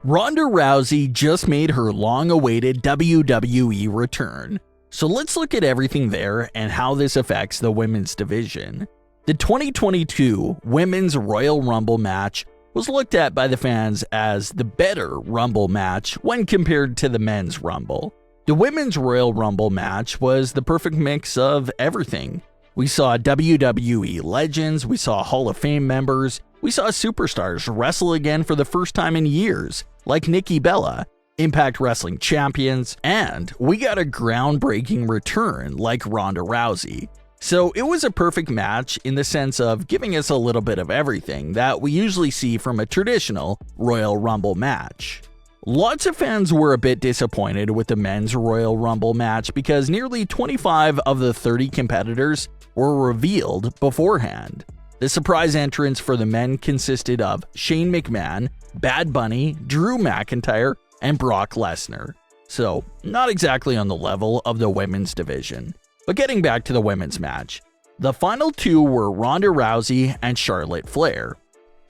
Ronda Rousey just made her long-awaited WWE return. So let's look at everything there and how this affects the women's division. The 2022 Women's Royal Rumble match was looked at by the fans as the better Rumble match when compared to the Men's Rumble. The Women's Royal Rumble match was the perfect mix of everything. We saw WWE legends, we saw Hall of Fame members, we saw superstars wrestle again for the first time in years, like Nikki Bella, Impact Wrestling champions, and we got a groundbreaking return like Ronda Rousey. So it was a perfect match in the sense of giving us a little bit of everything that we usually see from a traditional Royal Rumble match. Lots of fans were a bit disappointed with the Men's Royal Rumble match because nearly 25 of the 30 competitors were revealed beforehand. The surprise entrants for the men consisted of Shane McMahon, Bad Bunny, Drew McIntyre, and Brock Lesnar. So, not exactly on the level of the women's division. But getting back to the women's match, the final two were Ronda Rousey and Charlotte Flair.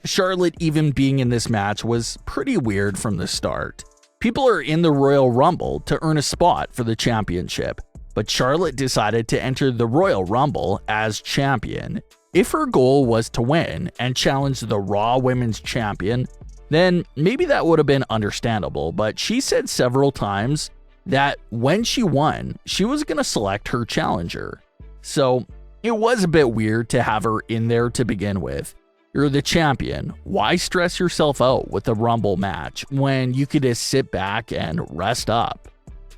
Charlotte even being in this match was pretty weird from the start. People are in the Royal Rumble to earn a spot for the championship, but Charlotte decided to enter the Royal Rumble as champion. If her goal was to win and challenge the Raw Women's Champion, then maybe that would have been understandable, but she said several times that when she won, she was going to select her challenger. So it was a bit weird to have her in there to begin with. You're the champion. Why stress yourself out with a Rumble match when you could just sit back and rest up?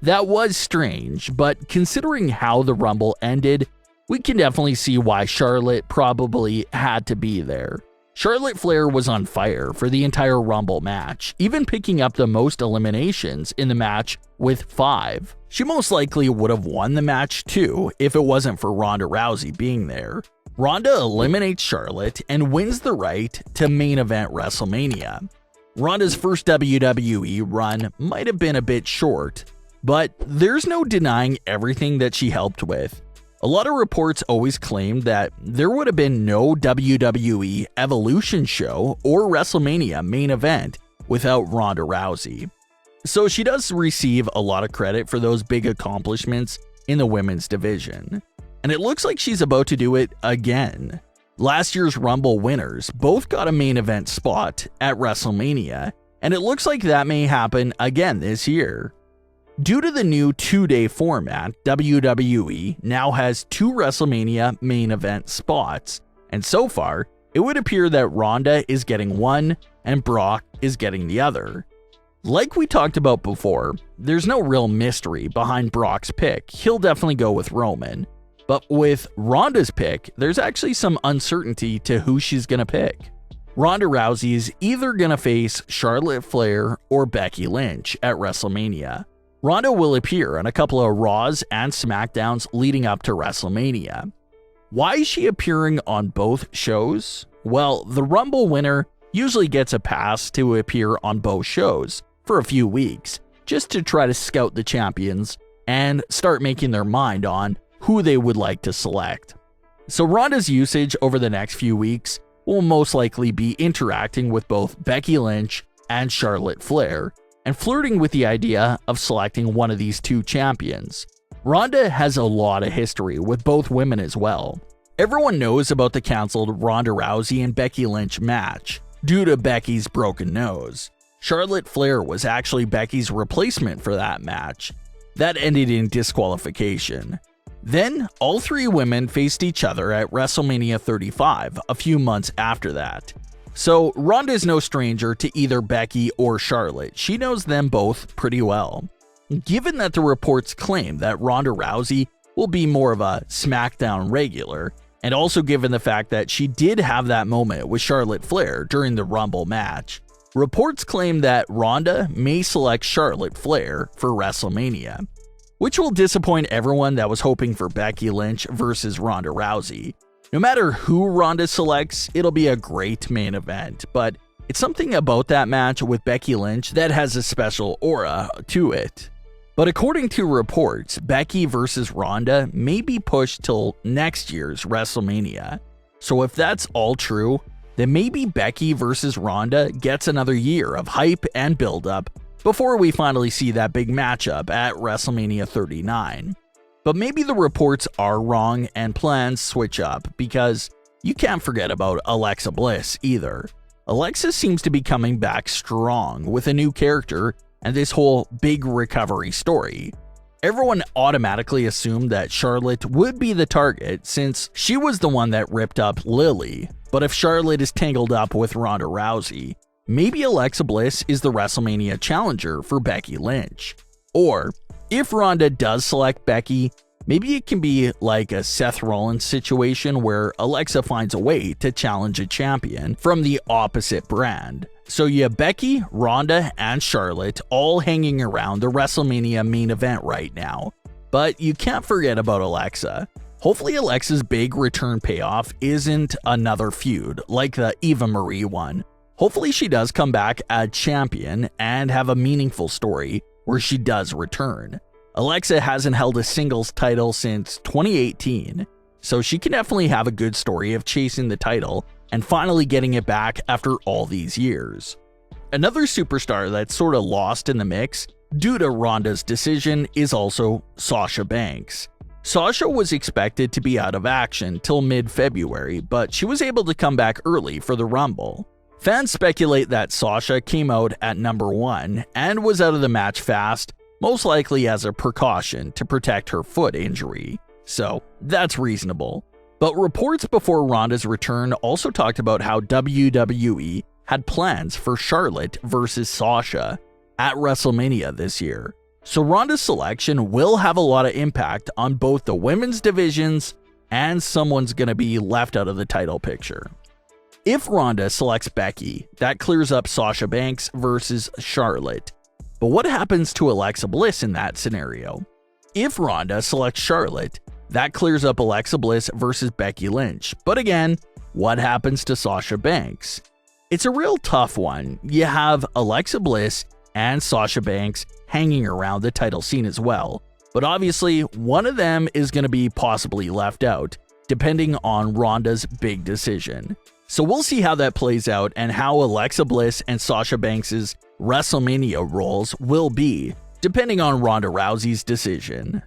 That was strange, but considering how the Rumble ended, we can definitely see why Charlotte probably had to be there. Charlotte Flair was on fire for the entire Rumble match, even picking up the most eliminations in the match with 5. She most likely would have won the match too if it wasn't for Ronda Rousey being there. Ronda eliminates Charlotte and wins the right to main event WrestleMania. Ronda's first WWE run might have been a bit short, but there's no denying everything that she helped with. A lot of reports always claimed that there would have been no WWE Evolution show or WrestleMania main event without Ronda Rousey. So she does receive a lot of credit for those big accomplishments in the women's division. And it looks like she's about to do it again. Last year's Rumble winners both got a main event spot at WrestleMania, and it looks like that may happen again this year. Due to the new 2-day format, WWE now has 2 WrestleMania main event spots, and so far, it would appear that Ronda is getting one and Brock is getting the other. Like we talked about before, there's no real mystery behind Brock's pick. He'll definitely go with Roman. But with Ronda's pick, there's actually some uncertainty to who she's going to pick. Ronda Rousey is either going to face Charlotte Flair or Becky Lynch at WrestleMania. Ronda will appear on a couple of Raws and Smackdowns leading up to WrestleMania. Why is she appearing on both shows? Well, the Rumble winner usually gets a pass to appear on both shows for a few weeks, just to try to scout the champions and start making their mind on who they would like to select. So Ronda's usage over the next few weeks will most likely be interacting with both Becky Lynch and Charlotte Flair, and flirting with the idea of selecting one of these two champions. Ronda has a lot of history with both women as well. Everyone knows about the cancelled Ronda Rousey and Becky Lynch match due to Becky's broken nose. Charlotte Flair was actually Becky's replacement for that match. That ended in disqualification. Then, all 3 women faced each other at WrestleMania 35 a few months after that. So, Ronda is no stranger to either Becky or Charlotte. She knows them both pretty well. Given that the reports claim that Ronda Rousey will be more of a SmackDown regular, and also given the fact that she did have that moment with Charlotte Flair during the Rumble match, reports claim that Ronda may select Charlotte Flair for WrestleMania, which will disappoint everyone that was hoping for Becky Lynch versus Ronda Rousey. No matter who Ronda selects, it'll be a great main event, but it's something about that match with Becky Lynch that has a special aura to it. But according to reports, Becky versus Ronda may be pushed till next year's WrestleMania. So if that's all true, then maybe Becky versus Ronda gets another year of hype and build-up before we finally see that big matchup at WrestleMania 39. But maybe the reports are wrong and plans switch up, because you can't forget about Alexa Bliss either. Alexa seems to be coming back strong with a new character and this whole big recovery story. Everyone automatically assumed that Charlotte would be the target since she was the one that ripped up Lily. But if Charlotte is tangled up with Ronda Rousey, maybe Alexa Bliss is the WrestleMania challenger for Becky Lynch. Or, if Ronda does select Becky, maybe it can be like a Seth Rollins situation where Alexa finds a way to challenge a champion from the opposite brand. So you have Becky, Ronda, and Charlotte all hanging around the WrestleMania main event right now. But you can't forget about Alexa. Hopefully Alexa's big return payoff isn't another feud like the Eva Marie one. Hopefully she does come back as champion and have a meaningful story where she does return. Alexa hasn't held a singles title since 2018, so she can definitely have a good story of chasing the title and finally getting it back after all these years. Another superstar that's sort of lost in the mix due to Ronda's decision is also Sasha Banks. Sasha was expected to be out of action till mid-February, but she was able to come back early for the Rumble. Fans speculate that Sasha came out at number 1 and was out of the match fast, most likely as a precaution to protect her foot injury. So that's reasonable. But reports before Ronda's return also talked about how WWE had plans for Charlotte versus Sasha at WrestleMania this year. So Ronda's selection will have a lot of impact on both the women's divisions, and someone's going to be left out of the title picture. If Ronda selects Becky, that clears up Sasha Banks versus Charlotte. But what happens to Alexa Bliss in that scenario? If Ronda selects Charlotte, that clears up Alexa Bliss versus Becky Lynch. But again, what happens to Sasha Banks? It's a real tough one. You have Alexa Bliss and Sasha Banks hanging around the title scene as well. But obviously, one of them is going to be possibly left out, depending on Ronda's big decision. So we'll see how that plays out and how Alexa Bliss and Sasha Banks' WrestleMania roles will be, depending on Ronda Rousey's decision.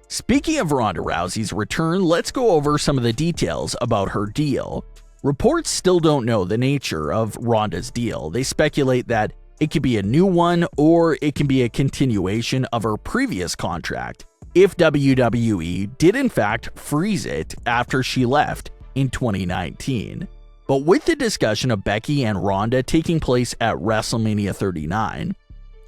Speaking of Ronda Rousey's return, let's go over some of the details about her deal. Reports still don't know the nature of Ronda's deal. They speculate that it could be a new one or it can be a continuation of her previous contract if WWE did in fact freeze it after she left in 2019. But with the discussion of Becky and Ronda taking place at WrestleMania 39,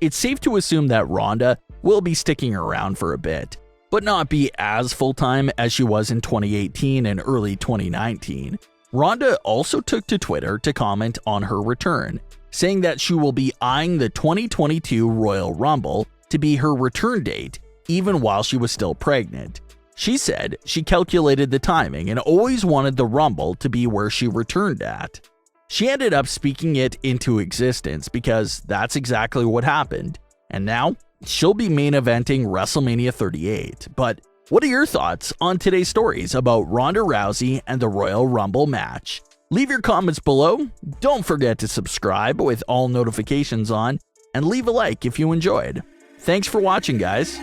it's safe to assume that Ronda will be sticking around for a bit, but not be as full-time as she was in 2018 and early 2019. Ronda also took to Twitter to comment on her return, saying that she will be eyeing the 2022 Royal Rumble to be her return date, even while she was still pregnant. She said she calculated the timing and always wanted the Rumble to be where she returned at. She ended up speaking it into existence because that's exactly what happened, and now she'll be main eventing WrestleMania 38. But what are your thoughts on today's stories about Ronda Rousey and the Royal Rumble match? Leave your comments below, don't forget to subscribe with all notifications on, and leave a like if you enjoyed. Thanks for watching, guys.